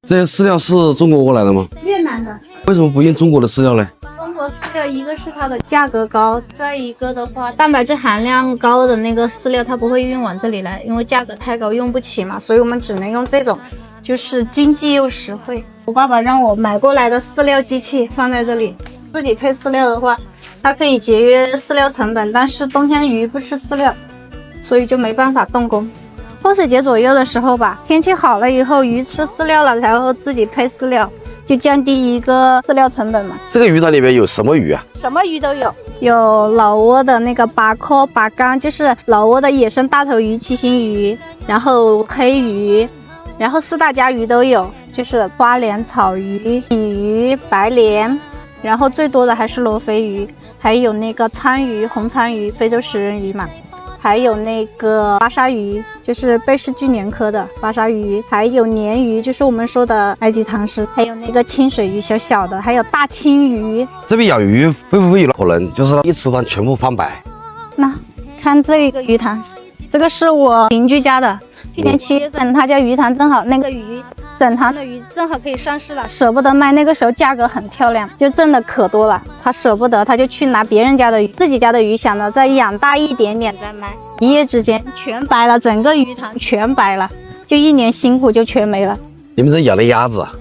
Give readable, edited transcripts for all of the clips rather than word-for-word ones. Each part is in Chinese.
这些饲料是中国过来的吗？越南的。为什么不用中国的饲料呢？中国饲料一个是它的价格高，再一个的话，蛋白质含量高的那个饲料它不会运往这里来，因为价格太高用不起嘛，所以我们只能用这种，就是经济又实惠。我爸爸让我买过来的饲料机器放在这里，自己配饲料的话，它可以节约饲料成本，但是冬天鱼不吃饲料，所以就没办法动工。泼水节左右的时候吧，天气好了以后，鱼吃饲料了，然后自己配饲料，就降低一个饲料成本嘛。这个鱼塘里面有什么鱼啊？什么鱼都有，有老挝的那个巴科、巴干，就是老挝的野生大头鱼、七星鱼，然后黑鱼，然后四大家鱼都有，就是花鲢、草鱼、鲤鱼、白鲢，然后最多的还是罗非鱼，还有那个鲳鱼、红鲳鱼、非洲食人鱼嘛。还有那个巴沙鱼，就是贝氏巨鲢科的巴沙鱼，还有鲶鱼，就是我们说的埃及唐狮，还有那个清水鱼小小的，还有大青鱼。这边养鱼会不会有可能就是一池塘全部翻白？那看这一个鱼塘，这个是我邻居家的，去年7月份他家鱼塘正好那个鱼，整塘的鱼正好可以上市了，舍不得卖，那个时候价格很漂亮，就挣的可多了，他舍不得，他就去拿别人家的鱼，自己家的鱼想着再养大一点点再卖，一夜之间全白了，整个鱼塘全白了，就1年辛苦就全没了。你们这养的鸭子啊？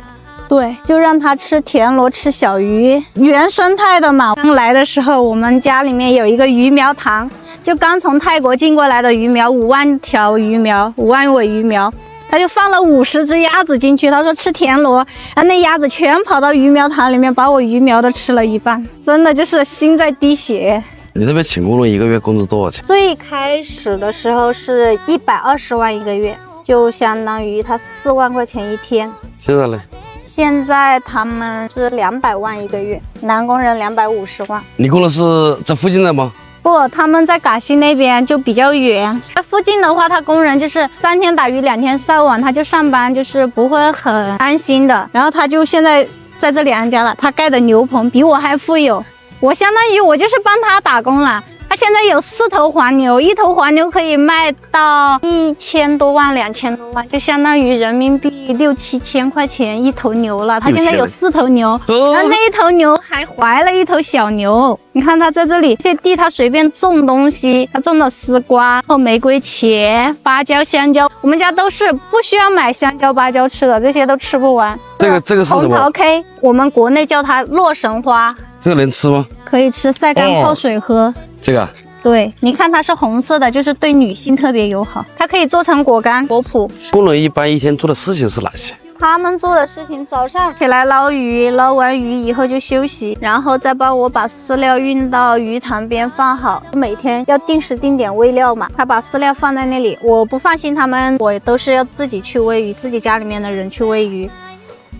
对，就让它吃田螺，吃小鱼，原生态的嘛。刚来的时候，我们家里面有一个鱼苗塘，就刚从泰国进过来的鱼苗，5万条鱼苗，5万尾鱼苗，他就放了50只鸭子进去。他说吃田螺，然后那鸭子全跑到鱼苗塘里面，把我鱼苗都吃了一半，真的就是心在滴血。你这边请工人1个月工资多少钱？最开始的时候是120万1个月，就相当于他4万块钱一天。现在呢？现在他们是200万1个月，男工人250万。你工人是在附近的吗？不，他们在嘎西那边就比较远。在附近的话，他工人就是3天打鱼2天晒网，他就上班就是不会很安心的。然后他就现在在这里安家了，他盖的牛棚比我还富有，我相当于我就是帮他打工了。他现在有4头黄牛，一头黄牛可以卖到1000多万、2000多万，就相当于人民币6、7千块钱一头牛了。他现在有4头牛，然后那一头牛还怀了一头小牛。你看他在这里，这地他随便种东西，他种了丝瓜、后玫瑰、茄、芭蕉、香蕉。我们家都是不需要买香蕉、芭蕉吃的，这些都吃不完。这个是什么？红桃 K， 我们国内叫它洛神花。这个能吃吗？可以吃，晒干泡水喝。这个？对，你看它是红色的，就是对女性特别友好。它可以做成果干、果脯。工人一般一天做的事情是哪些？他们做的事情，早上起来捞鱼，捞完鱼以后就休息，然后再帮我把饲料运到鱼塘边放好。每天要定时定点喂料嘛，他把饲料放在那里，我不放心他们，我都是要自己去喂鱼，自己家里面的人去喂鱼。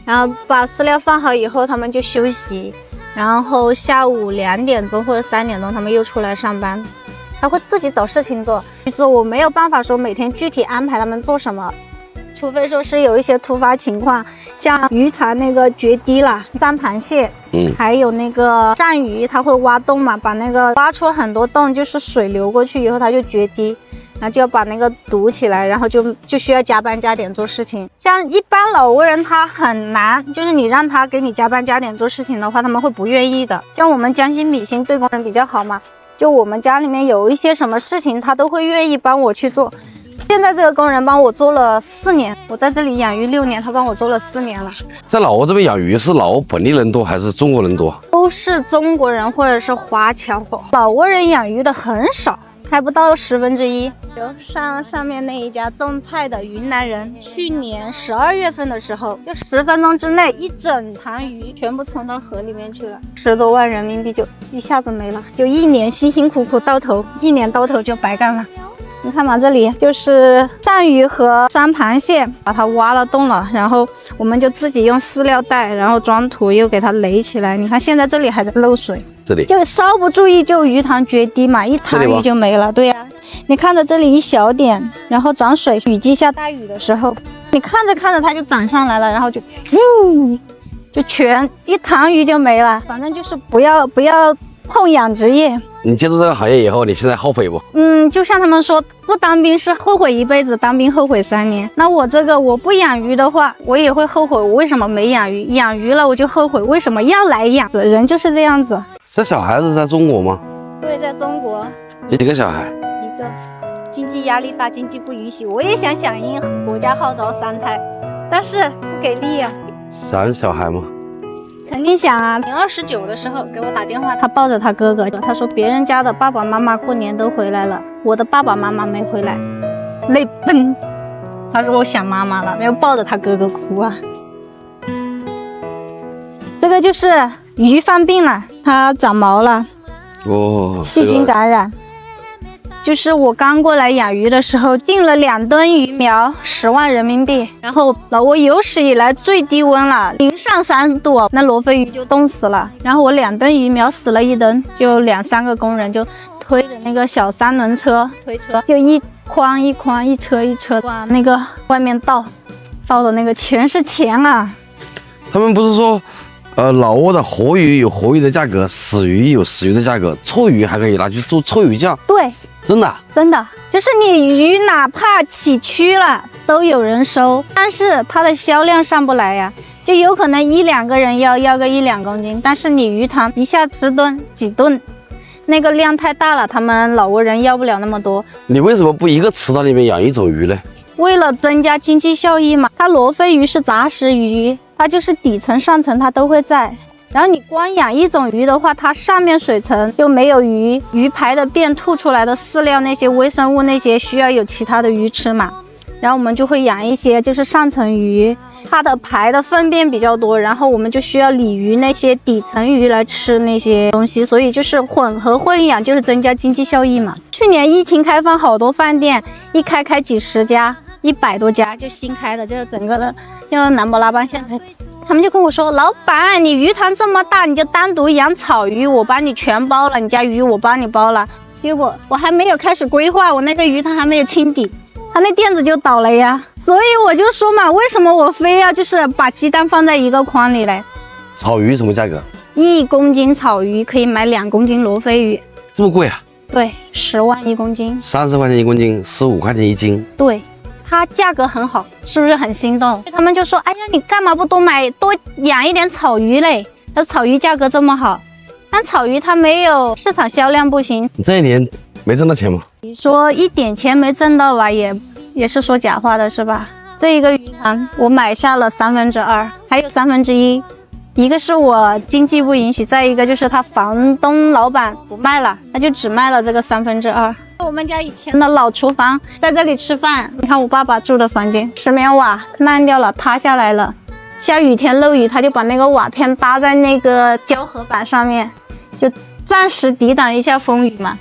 然后把饲料放好以后，他们就休息。然后下午2点钟或者3点钟，他们又出来上班。他会自己找事情做，我没有办法说每天具体安排他们做什么，除非说是有一些突发情况，像鱼塘那个决堤了，三螃蟹，还有那个鳝鱼，它会挖洞嘛，把那个挖出很多洞，就是水流过去以后它就决堤。然后就要把那个堵起来，然后就需要加班加点做事情。像一般老挝人他很难，就是你让他给你加班加点做事情的话，他们会不愿意的。像我们将心比心，对工人比较好嘛，就我们家里面有一些什么事情，他都会愿意帮我去做。现在这个工人帮我做了4年，我在这里养鱼6年，他帮我做了4年了。在老挝这边养鱼是老挝本地人多还是中国人多？都是中国人或者是华侨，老挝人养鱼的很少。还不到1/10。上面那一家种菜的云南人，去年12月份的时候，就10分钟之内，一整塘鱼全部冲到河里面去了，10多万人民币就一下子没了，就1年辛辛苦苦到头，1年到头就白干了。你看嘛，这里就是鳝鱼和山螃蟹，把它挖了洞了，然后我们就自己用饲料袋，然后装土又给它垒起来。你看现在这里还在漏水，这里就稍不注意就鱼塘决堤嘛，一塘鱼就没了。对呀，你看着这里一小点，然后涨水，雨季下大雨的时候，你看着看着它就涨上来了，然后就全一塘鱼就没了。反正就是不要碰养殖业。你接触这个行业以后，你现在后悔不？就像他们说，不当兵是后悔一辈子，当兵后悔3年。那我这个我不养鱼的话，我也会后悔，我为什么没养鱼？养鱼了我就后悔，为什么要来养？人就是这样子。这小孩子在中国吗？对，在中国。你几个小孩？一个。经济压力大，经济不允许，我也想响应国家号召3胎，但是不给力啊。想小孩吗？肯定想啊。29的时候给我打电话，他抱着他哥哥，他说别人家的爸爸妈妈过年都回来了，我的爸爸妈妈没回来，泪奔。他说我想妈妈了，又抱着他哥哥哭啊。这个就是鱼犯病了，它长毛了，细菌感染。就是我刚过来养鱼的时候，进了2吨鱼苗，10万人民币。然后老挝有史以来最低温了，零上3度，那罗非鱼就冻死了。然后我2吨鱼苗死了1吨，就2、3个工人就推着那个小3轮车推车，就一筐一筐，一车一车往那个外面倒的那个全是钱啊。他们不是说，老挝的活鱼有活鱼的价格，死鱼有死鱼的价格，臭鱼还可以拿去做臭鱼酱。对。真的，真的，就是你鱼哪怕起蛆了都有人收，但是它的销量上不来呀，就有可能1、2个人要个1、2公斤，但是你鱼塘一下10吨、几吨，那个量太大了，他们老挝人要不了那么多。你为什么不一个池塘里面养一种鱼呢？为了增加经济效益嘛。它罗非鱼是杂食鱼，它就是底层、上层它都会在。然后你光养一种鱼的话，它上面水层就没有鱼排的便吐出来的饲料那些微生物那些需要有其他的鱼吃嘛。然后我们就会养一些就是上层鱼，它的排的粪便比较多，然后我们就需要鲤鱼那些底层鱼来吃那些东西，所以就是混养，就是增加经济效益嘛。去年疫情开放，好多饭店一开几十家，100多家就新开的，就是整个的像南博拉邦现在。他们就跟我说，老板，你鱼塘这么大，你就单独养草鱼，我帮你全包了，你家鱼我帮你包了。结果我还没有开始规划，我那个鱼塘还没有清底，他那店子就倒了呀。所以我就说嘛，为什么我非要就是把鸡蛋放在一个筐里嘞？草鱼什么价格？1公斤草鱼可以买2公斤罗非鱼。这么贵啊？对，10万1公斤，30块钱1公斤，15块钱1斤。对。它价格很好，是不是很心动？他们就说，哎呀，你干嘛不多养一点草鱼嘞？那草鱼价格这么好，但草鱼它没有市场销量不行。你这1年没挣到钱吗？你说1点钱没挣到吧，也是说假话的是吧？这一个鱼塘我买下了2/3，还有1/3，一个是我经济不允许，再一个就是他房东老板不卖了，他就只卖了这个2/3。我们家以前的老厨房在这里吃饭，你看我爸爸住的房间，石棉瓦烂掉了，塌下来了，下雨天漏雨，他就把那个瓦片搭在那个胶合板上面，就暂时抵挡一下风雨嘛。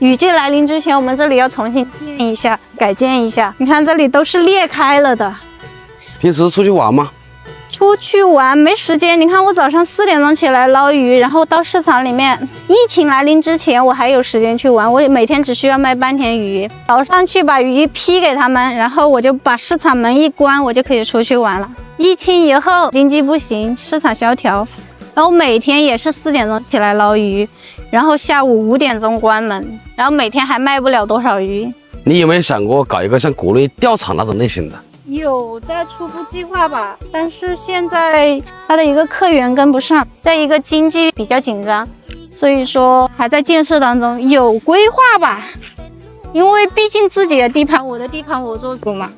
雨季来临之前，我们这里要重新建一下，改建一下。你看这里都是裂开了的。平时出去玩吗？出去玩没时间，你看我早上4点钟起来捞鱼，然后到市场里面。疫情来临之前，我还有时间去玩，我每天只需要卖半天鱼，早上去把鱼批给他们，然后我就把市场门一关，我就可以出去玩了。疫情以后经济不行，市场萧条，然后每天也是4点钟起来捞鱼，然后下午5点钟关门，然后每天还卖不了多少鱼。你有没有想过搞一个像国内钓场那种类型的？有在初步计划吧，但是现在它的一个客源跟不上，再一个经济比较紧张，所以说还在建设当中，有规划吧。因为毕竟自己的地盘，我的地盘我做主嘛，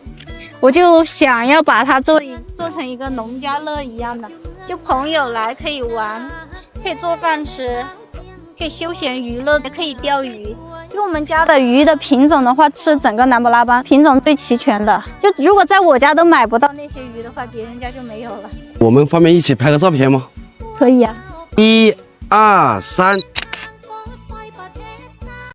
我就想要把它做成一个农家乐一样的，就朋友来可以玩，可以做饭吃，可以休闲娱乐，也可以钓鱼。因为我们家的鱼的品种的话，是整个南博拉邦品种最齐全的。就如果在我家都买不到那些鱼的话，别人家就没有了。我们方便一起拍个照片吗？可以啊。1、2、3。